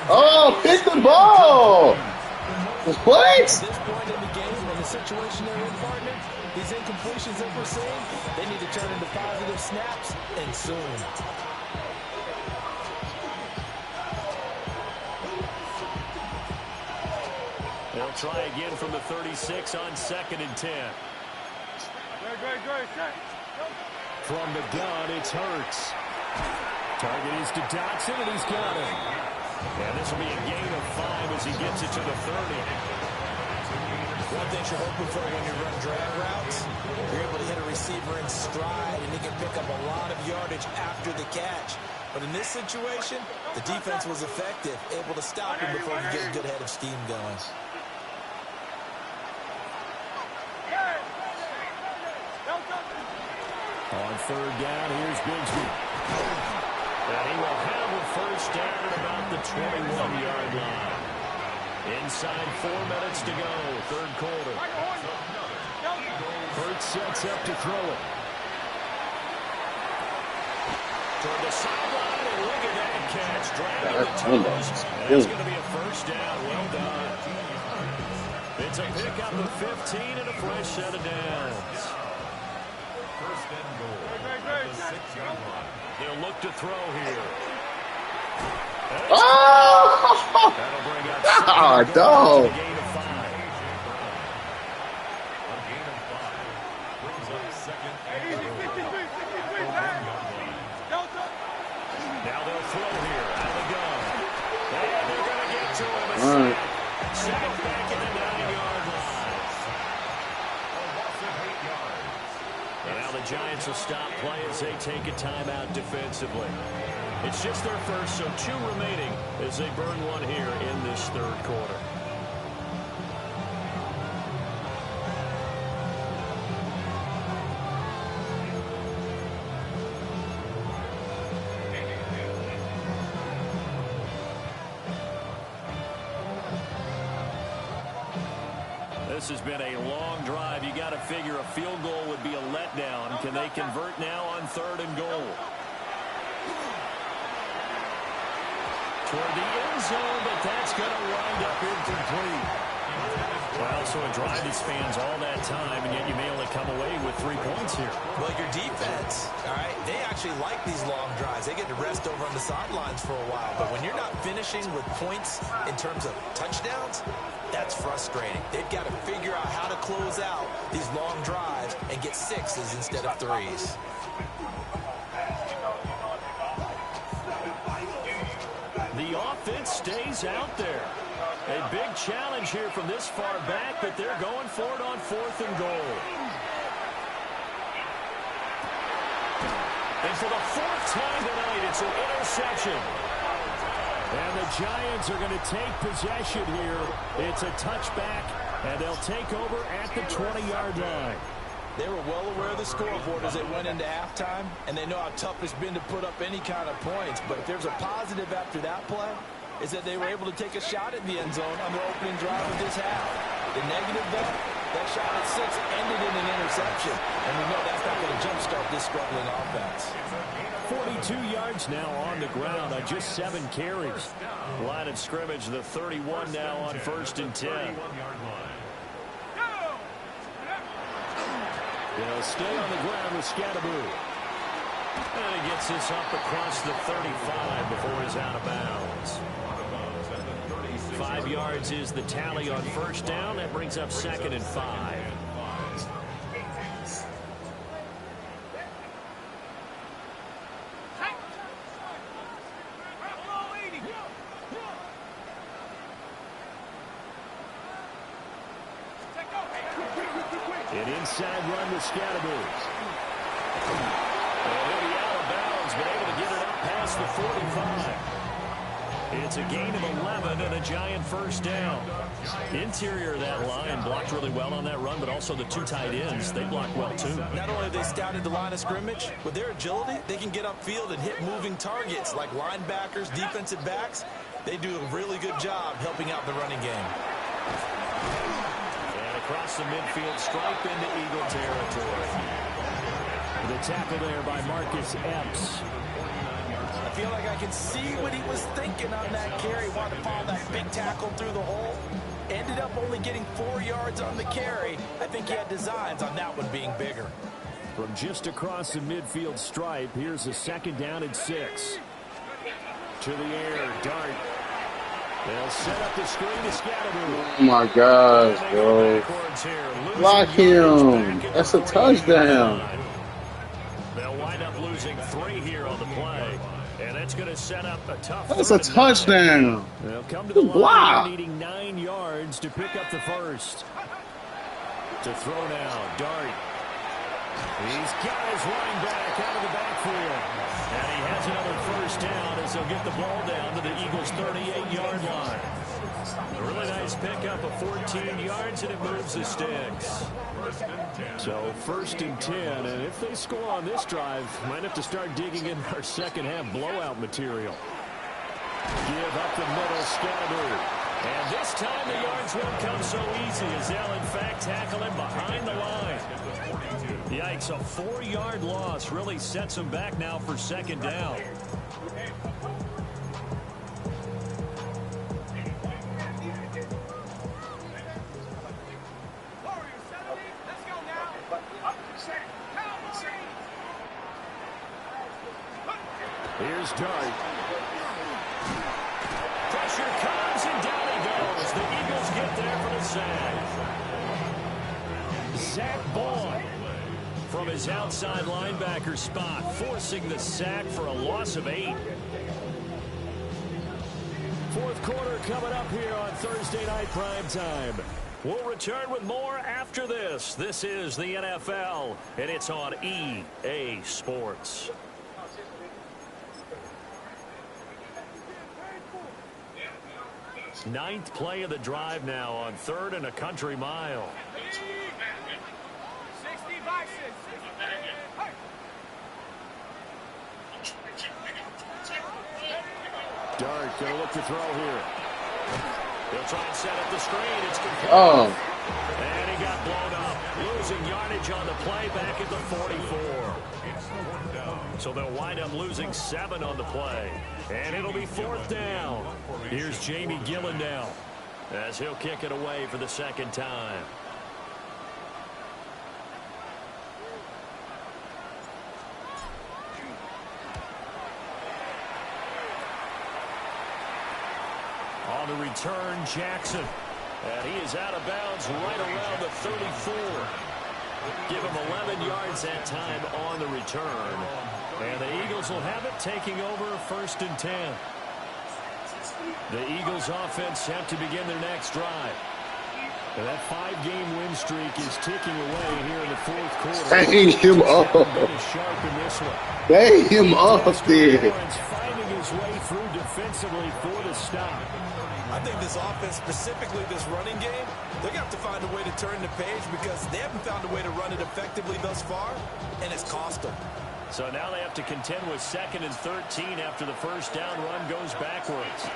Oh, pick the ball! What? At this point in the game, in the situation they're in, partner, these incompletions that we're seeing, they need to turn into positive snaps, and soon. They'll try again from the 36 on 2nd and 10. From the gun, it's Hurts. Target is to Dotson, and he's got him. And this will be a gain of 5 as he gets it to the 30. One thing you're hoping for when you run drag routes, you're able to hit a receiver in stride, and he can pick up a lot of yardage after the catch. But in this situation, the defense was effective, able to stop him before he get a good head of steam going. On 3rd down, here's Bigsby. And he will have a 1st down at about the 21-yard line. Inside 4 minutes to go, third quarter. Hurts sets up to throw it. Toward the sideline, and look at that catch. Dragging the toes. That's going to be a first down. Well done. It's a pickup of 15 and a fresh set of downs. First and goal at the 6-yard line. They'll look to throw here. Oh! That'll bring out God, dog. a gain of 5. A gain of 5 brings up second and goal at the 1-yard line. Now they'll throw here out of the gun. And they're going to get to him. All right. Sack back in the 9-yard line. A loss of 8 yards. And now the Giants will stop play as they take a timeout defensively. It's just their first, so 2 remaining as they burn one here in this third quarter. This has been a long drive. You got to figure a field goal would be a letdown. Can they convert now on 3rd and goal? Toward the end zone, but that's going to wind up incomplete. Well, so a drive that spans all that time, and yet you may only come away with 3 points here. Well, your defense, all right, they actually like these long drives. They get to rest over on the sidelines for a while. But when you're not finishing with points in terms of touchdowns, that's frustrating. They've got to figure out how to close out these long drives and get 6s instead of 3s. The offense stays out there. A big challenge here from this far back, but they're going for it on 4th and goal. And for the 4th time tonight, it's an interception. And the Giants are going to take possession here. It's a touchback, and they'll take over at the 20-yard line. They were well aware of the scoreboard as they went into halftime, and they know how tough it's been to put up any kind of points. But if there's a positive after that play, is that they were able to take a shot at the end zone on their opening drive of this half. The negative, though, that shot at 6 ended in an interception. And we know that's not going to jumpstart this struggling offense. 42 yards now on the ground on just 7 carries. Line of scrimmage, the 31 now on 1st and 10. They'll stay on the ground with Scattaboo. And he gets this up across the 35 before he's out of bounds. 5 yards is the tally on 1st down. That brings up 2nd and 5. An inside run with Scattaboo. And he'll be out of bounds, but able to get it up past the 45. It's a gain of 11 and a Giant 1st down. Interior of that line blocked really well on that run, but also the 2 tight ends, they blocked well too. Not only have they scouted the line of scrimmage, with their agility, they can get upfield and hit moving targets like linebackers, defensive backs. They do a really good job helping out the running game. And across the midfield stripe into Eagle territory. The tackle there by Marcus Epps. I feel like I can see what he was thinking on that carry. Wanted to follow that big tackle through the hole. Ended up only getting 4 yards on the carry. I think he had designs on that one being bigger. From just across the midfield stripe, here's a 2nd down and 6. To the air, Dart. They'll set up the screen to Scattaboo. Oh my gosh, bro. Block him. That's a touchdown. They'll wind up losing 3 here on the play. And that's going to set up a tough. That's a touchdown. They'll come to the line needing 9 yards to pick up the 1st. To throw now, Dart. He's got his running back out of the backfield. And he has another 1st down as they'll get the ball down to the Eagles' 38-yard line. A really nice pickup of 14 yards, and it moves the sticks. So 1st and 10, and if they score on this drive, might have to start digging in our second half blowout material. Give up the middle, Scattaboo. And this time the yards won't come so easy as they'll in fact tackle him behind the line. Yikes, a 4-yard loss really sets him back now for second down. Here's Dart. Pressure comes and down he goes. The Eagles get there for the sack. Zach Boyd from his outside linebacker spot, forcing the sack for a loss of 8. Fourth quarter coming up here on Thursday Night Primetime. We'll return with more after this. This is the NFL, and it's on EA Sports. Ninth play of the drive now on 3rd and a country mile. Dart going to look to throw here. He'll try and set up the screen. It's complete. Oh. And he got blown up. Losing yardage on the play back at the 44. So they'll wind up losing 7 on the play. And it'll be 4th down. Here's Jamie Gillen now as he'll kick it away for the second time. On the return, Jackson. And he is out of bounds right around the 34. Give him 11 yards that time on the return. And the Eagles will have it, taking over 1st and 10. The Eagles offense set to begin their next drive. And that 5-game win streak is ticking away here in the 4th quarter. Hang him up. Hang him up there. Finding his way through defensively for the stop. I think this offense, specifically this running game, they're going to have to find a way to turn the page because they haven't found a way to run it effectively thus far, and it's cost them. So now they have to contend with 2nd and 13 after the first down run goes backwards.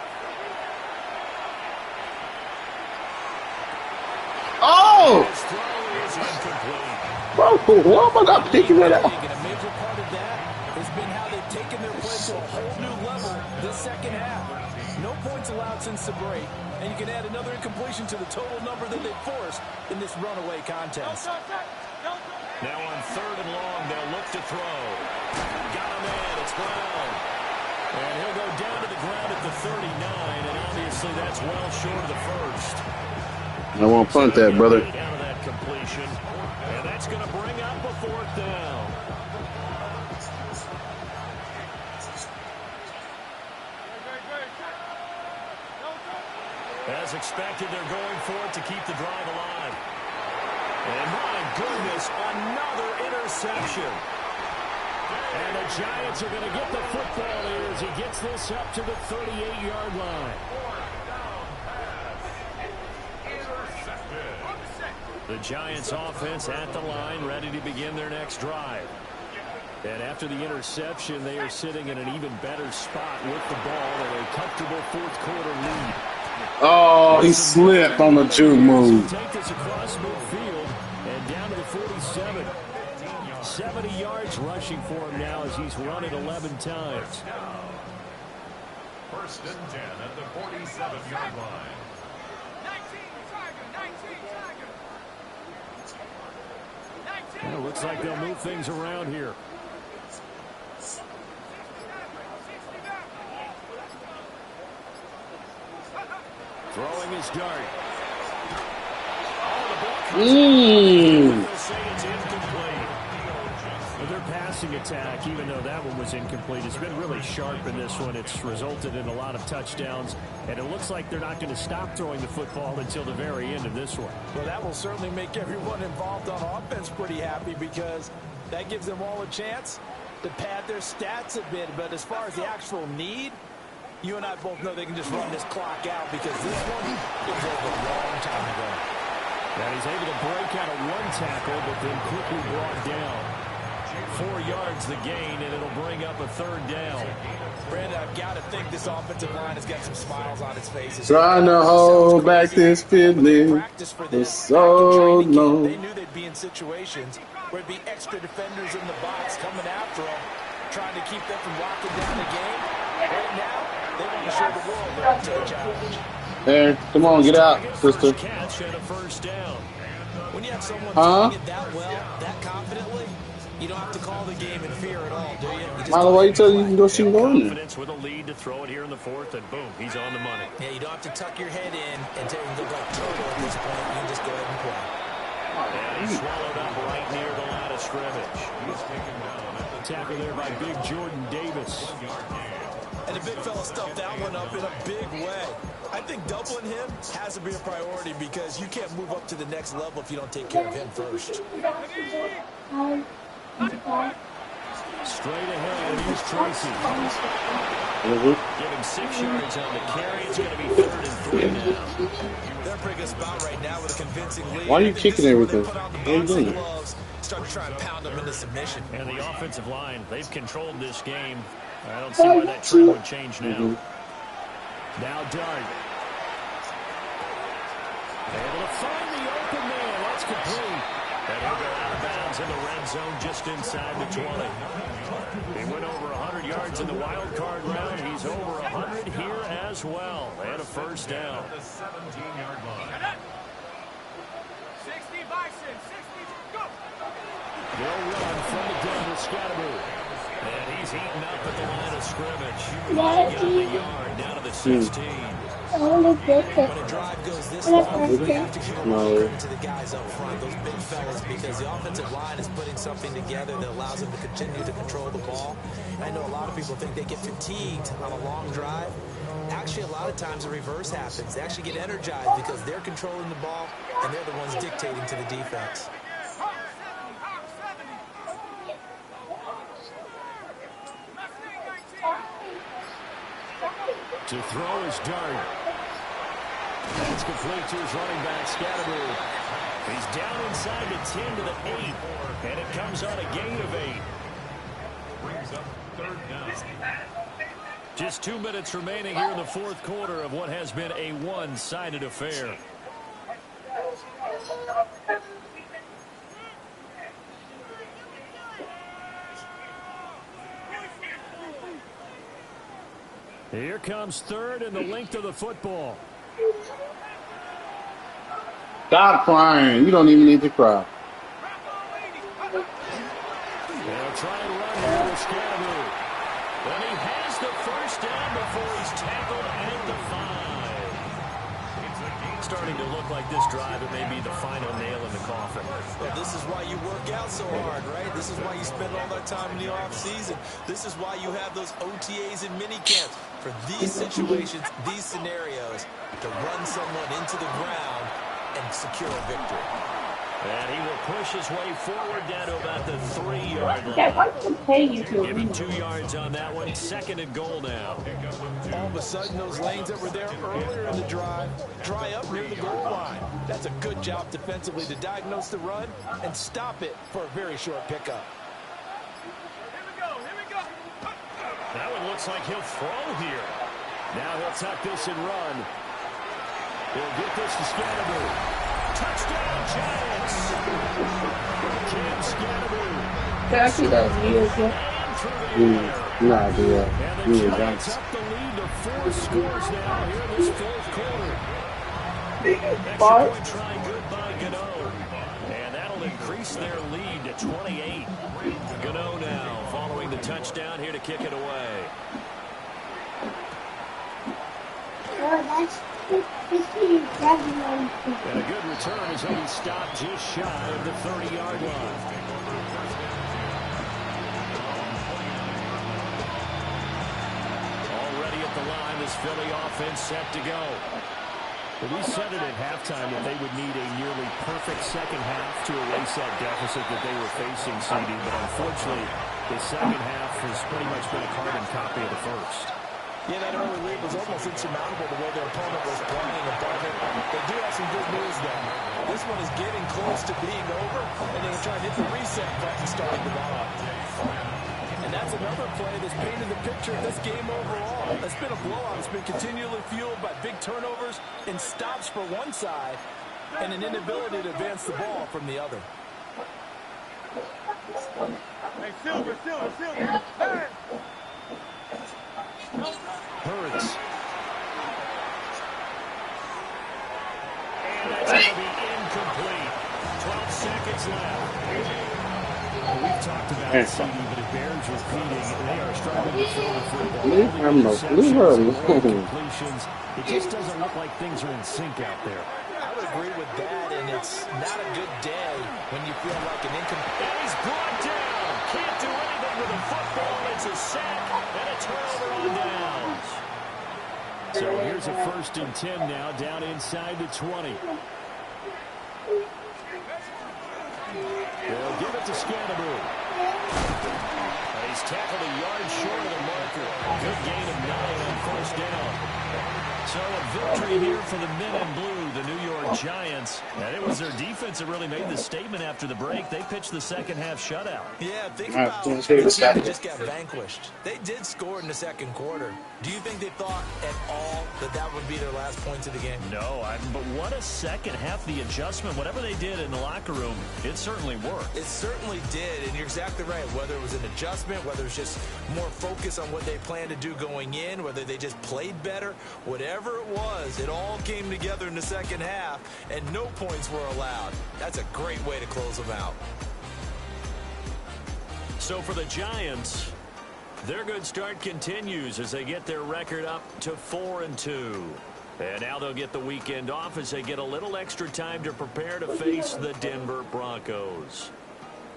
Oh! His throw is incomplete. Bro, why am I not picking it up? A major part of that has been how they've taken their play to a whole new level this second half. No points allowed since the break, and you can add another incompletion to the total number that they forced in this runaway contest. Now on 3rd and long, they'll look to throw. Got him in. It's Brown. And he'll go down to the ground at the 39, and obviously that's well short of the first. I won't punt that, brother. Out of that completion, and that's going to bring up a 4th down. As expected, they're going for it to keep the drive alive. And my goodness, another interception. And the Giants are going to get the football here as he gets this up to the 38-yard line. The Giants offense at the line, ready to begin their next drive. And after the interception, they are sitting in an even better spot with the ball and a comfortable 4th quarter lead. Oh, he slipped on the juke move. Take this across midfield and down to the 47. 70 yards rushing for him now as he's run it 11 times. 1st and 10 at the 47-yard line. Well, it looks like they'll move things around here. Throwing his dart. Oh, the ball comes out. They'll say it's incomplete. But their passing attack, even though that one was incomplete, has been really sharp in this one. It's resulted in a lot of touchdowns, and it looks like they're not going to stop throwing the football until the very end of this one. Well, that will certainly make everyone involved on offense pretty happy because that gives them all a chance to pad their stats a bit. But as far as the actual need, you and I both know they can just run this clock out because this one is over a long time ago. And he's able to break out of one tackle, but then quickly brought down. 4 yards the gain, and it'll bring up a 3rd down. Brandon, I've got to think this offensive line has got some smiles on its faces. Trying to hold back this feeling Practice for for this so after training camp. They long. knew they'd be in situations where there'd be extra defenders in the box coming after them, trying to keep them from locking down the game. Right now, they want to show the world they're up to the challenge. Hey, come on, get out, sister. First catch and a 1st down. When you have someone Huh? doing it that well, that confidently, you don't have to call the game in fear at all, do you? You just Milo, why you tell you can go shoot on there? Confidence with a lead to throw it here in the 4th, and boom, he's on the money. Yeah, you don't have to tuck your head in and take and look like turtle at this point. You can just go ahead and play. And he's swallowed up right near the line of scrimmage. Tackle there by big Jordan Davis. And the big fella stuffed that one up in a big way. I think doubling him has to be a priority because you can't move up to the next level if you don't take care of him first. Straight ahead, here's Tracy. Giving 6 yards on the carry. It's going to be 3rd and 3 now. They're in a pretty good spot right now with a convincing lead. Why are you kicking everything? What are you doing? Start to try and pound them into submission. And the offensive line, they've controlled this game. I don't see why that trend would change now. Now Dart. Able to find the open man. That's complete. And he'll go out of bounds in the red zone just inside the 20. He went over 100 yards in the wild card round. He's over 100 here as well. And a 1st down. The 17-yard line. 60 Bison, 60, go! They'll run from the gun to Scatteroo. And he's eaten up at the line of scrimmage. He got the yard down to the 16. When a drive goes this long, you have to give a lot of credit to the guys up front, those big fellas, because the offensive line is putting something together that allows them to continue to control the ball. I know a lot of people think they get fatigued on a long drive. Actually, a lot of times the reverse happens. They actually get energized because they're controlling the ball, and they're the ones dictating to the defense. To throw his Dart. That's complete to his running back, Scatteroo. He's down inside the 10 to the 8, and it comes on a gain of 8. Brings up 3rd down. Just 2 minutes remaining here in the 4th quarter of what has been a one-sided affair. Here comes 3rd and the length of the football. Stop crying. You don't even need to cry. They'll try and run here with Scatteroo. And he has the 1st down before he's tackled at the 5. Starting to look like this drive, it may be the final nail in the coffin. Well, this is why you work out so hard, right? This is why you spend all that time in the offseason. This is why you have those OTAs and mini camps. For these situations, these scenarios, to run someone into the ground and secure a victory. And he will push his way forward down to about the 3-yard line. Give him 2 yards on that one. 2nd and goal now. All of a sudden, those lanes that were there earlier in the drive dry up near the goal line. That's a good job defensively to diagnose the run and stop it for a very short pickup. That one looks like he'll throw here. Now he'll tuck this and run. He'll get this to Scatteroo. Touchdown, Giants! Cam Scatteroo. Actually, that was years ago. No idea. And the Giants up the lead to 4 scores now here in this 4th quarter. Extra point try good by Gano. And that'll increase their lead to 28. Gano now following the touchdown here to kick it away. And a good return as he stopped just shy of the 30-yard line. Already at the line, this Philly offense set to go. But we said it at halftime that they would need a nearly perfect second half to erase that deficit that they were facing, CD. But unfortunately, the second half has pretty much been a carbon copy of the first. Yeah, that early lead was almost insurmountable the way their opponent was playing. But they do have some good news, though. This one is getting close to being over, and they're going to try and hit the reset button starting tomorrow. And that's another play that's painted the picture of this game overall. It's been a blowout. It's been continually fueled by big turnovers and stops for one side and an inability to advance the ball from the other. Hey, Silver. Hey! Hurts. And that's going to be incomplete. 12 seconds left. Well, we've talked about it, CD, but it bears repeating. They are struggling to throw the football. Leave her alone. Completions. It just doesn't look like things are in sync out there. I would agree with that, and it's not a good day when you feel like an incomplete. And he's brought down. Can't do anything with the football. It's a sack and a turnover on downs. So here's a 1st and 10 now, down inside the 20. They'll give it to Scatterbury. He's tackled a yard short of the marker. Good gain of 9 on 1st down. So a victory here for the men in blue, the New York Giants. And it was their defense that really made the statement after the break. They pitched the second half shutout. Yeah, think about it. They just got vanquished. They did score in the second quarter. Do you think they thought at all that that would be their last points of the game? No, but what a second half. The adjustment, whatever they did in the locker room, it certainly worked. It certainly did, and you're exactly right. Whether it was an adjustment, whether it was just more focus on what they planned to do going in, whether they just played better, whatever it was, it all came together in the second half, and no points were allowed. That's a great way to close them out. So for the Giants, their good start continues as they get their record up to 4-2. And now they'll get the weekend off as they get a little extra time to prepare to face the Denver Broncos.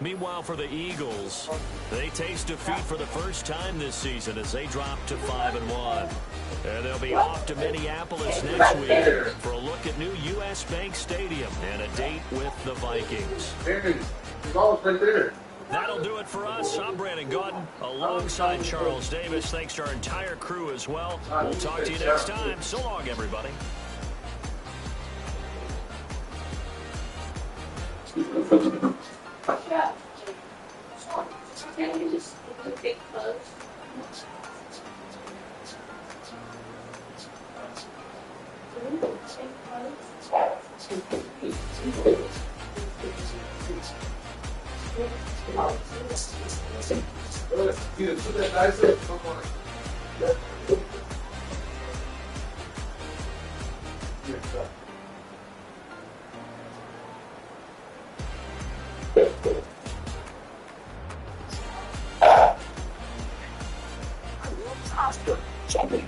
Meanwhile, for the Eagles, they taste defeat for the first time this season as they drop to 5-1. And they'll be off to Minneapolis next week for a look at new U.S. Bank Stadium and a date with the Vikings. That'll do it for us. I'm Brandon Gaudin alongside Charles Davis. Thanks to our entire crew as well. We'll talk to you next time. So long, everybody.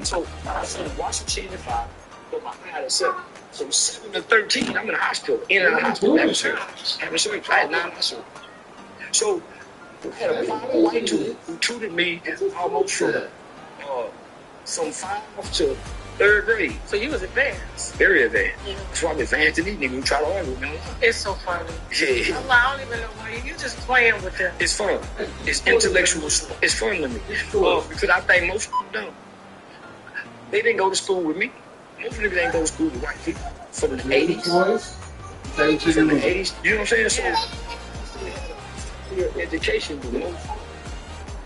So I started watching Channel 5, but my eye had 7. So 7 to 13, I'm in the hospital, in and out of the hospital, having surgery. I had 9 hospitals. So I had a private white tutor who tutored me almost from 5 to 3rd grade. So you was advanced. Very advanced. That's why I'm advanced to these niggas who try to argue with me. It's so funny. Yeah. I don't even know why you just playing with them. It's fun. It's intellectual. It's fun to me. Because I think most people don't. They didn't go to school with me. Most of them didn't go to school with white people from the 80s. From the 80s. You know what I'm saying? So, education, but most